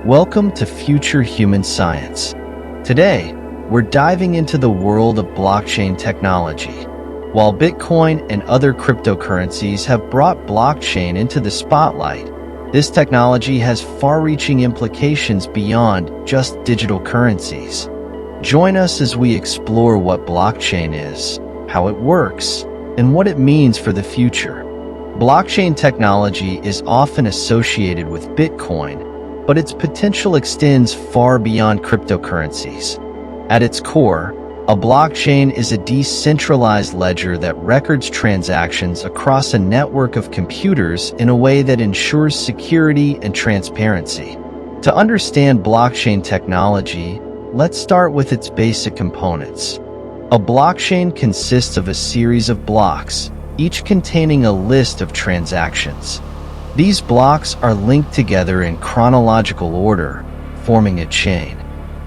Welcome to Future Human Science. Today, we're diving into the world of blockchain technology. While Bitcoin and other cryptocurrencies have brought blockchain into the spotlight, this technology has far-reaching implications beyond just digital currencies. Join us as we explore what blockchain is, how it works, and what it means for the future. Blockchain technology is often associated with Bitcoin, but its potential extends far beyond cryptocurrencies. At its core, a blockchain is a decentralized ledger that records transactions across a network of computers in a way that ensures security and transparency. To understand blockchain technology, let's start with its basic components. A blockchain consists of a series of blocks, each containing a list of transactions. These blocks are linked together in chronological order, forming a chain.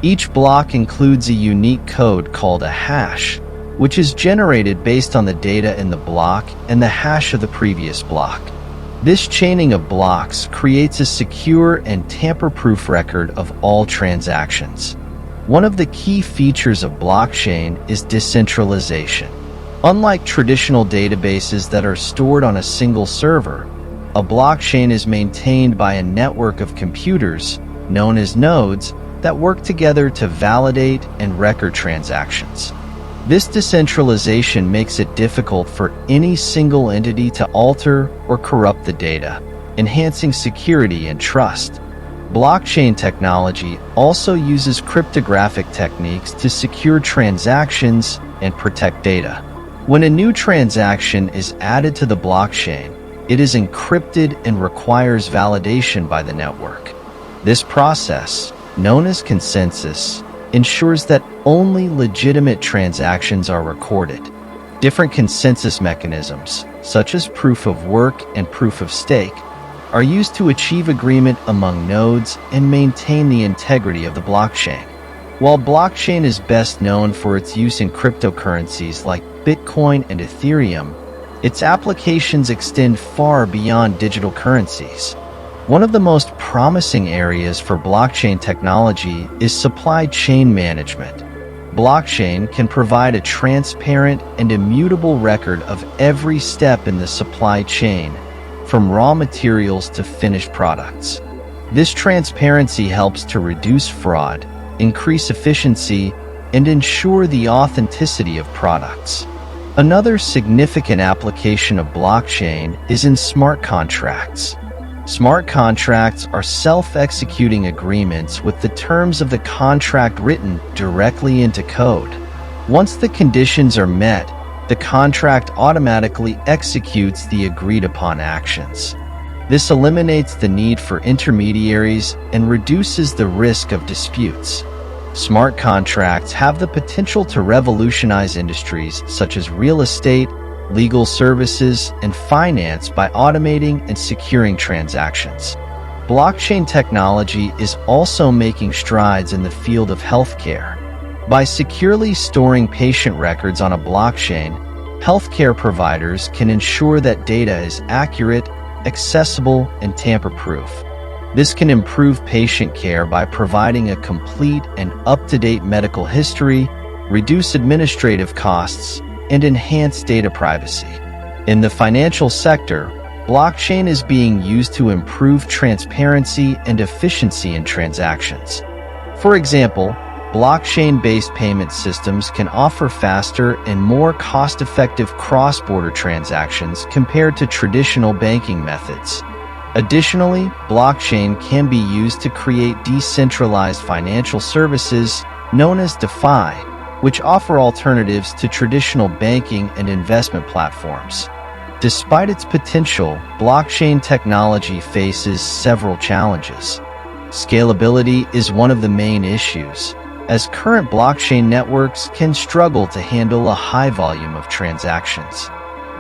Each block includes a unique code called a hash, which is generated based on the data in the block and the hash of the previous block. This chaining of blocks creates a secure and tamper-proof record of all transactions. One of the key features of blockchain is decentralization. Unlike traditional databases that are stored on a single server, a blockchain is maintained by a network of computers, known as nodes, that work together to validate and record transactions. This decentralization makes it difficult for any single entity to alter or corrupt the data, enhancing security and trust. Blockchain technology also uses cryptographic techniques to secure transactions and protect data. When a new transaction is added to the blockchain, it is encrypted and requires validation by the network. This process, known as consensus, ensures that only legitimate transactions are recorded. Different consensus mechanisms, such as proof of work and proof of stake, are used to achieve agreement among nodes and maintain the integrity of the blockchain. While blockchain is best known for its use in cryptocurrencies like Bitcoin and Ethereum, its applications extend far beyond digital currencies. One of the most promising areas for blockchain technology is supply chain management. Blockchain can provide a transparent and immutable record of every step in the supply chain, from raw materials to finished products. This transparency helps to reduce fraud, increase efficiency, and ensure the authenticity of products. Another significant application of blockchain is in smart contracts. Smart contracts are self-executing agreements with the terms of the contract written directly into code. Once the conditions are met, the contract automatically executes the agreed-upon actions. This eliminates the need for intermediaries and reduces the risk of disputes. Smart contracts have the potential to revolutionize industries such as real estate, legal services, and finance by automating and securing transactions. Blockchain technology is also making strides in the field of healthcare. By securely storing patient records on a blockchain, healthcare providers can ensure that data is accurate, accessible, and tamper-proof. This can improve patient care by providing a complete and up-to-date medical history, reduce administrative costs, and enhance data privacy. In the financial sector, blockchain is being used to improve transparency and efficiency in transactions. For example, blockchain-based payment systems can offer faster and more cost-effective cross-border transactions compared to traditional banking methods. Additionally, blockchain can be used to create decentralized financial services known as DeFi, which offer alternatives to traditional banking and investment platforms. Despite its potential, blockchain technology faces several challenges. Scalability is one of the main issues, as current blockchain networks can struggle to handle a high volume of transactions.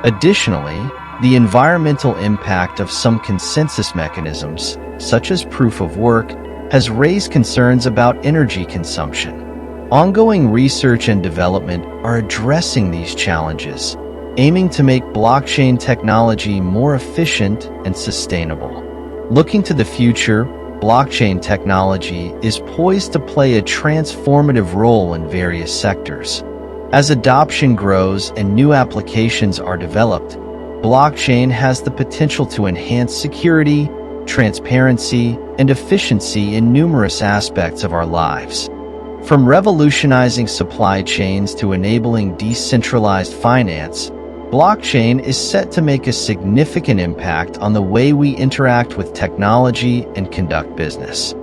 Additionally, the environmental impact of some consensus mechanisms, such as proof of work, has raised concerns about energy consumption. Ongoing research and development are addressing these challenges, aiming to make blockchain technology more efficient and sustainable. Looking to the future, blockchain technology is poised to play a transformative role in various sectors. As adoption grows and new applications are developed, blockchain has the potential to enhance security, transparency, and efficiency in numerous aspects of our lives. From revolutionizing supply chains to enabling decentralized finance, blockchain is set to make a significant impact on the way we interact with technology and conduct business.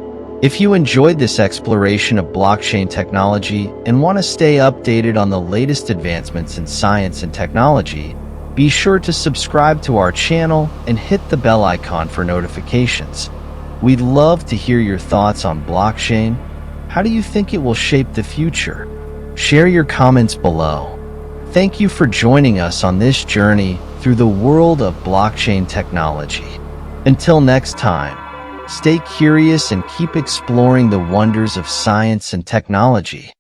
If you enjoyed this exploration of blockchain technology and want to stay updated on the latest advancements in science and technology, be sure to subscribe to our channel and hit the bell icon for notifications. We'd love to hear your thoughts on blockchain. How do you think it will shape the future? Share your comments below. Thank you for joining us on this journey through the world of blockchain technology. Until next time, stay curious and keep exploring the wonders of science and technology.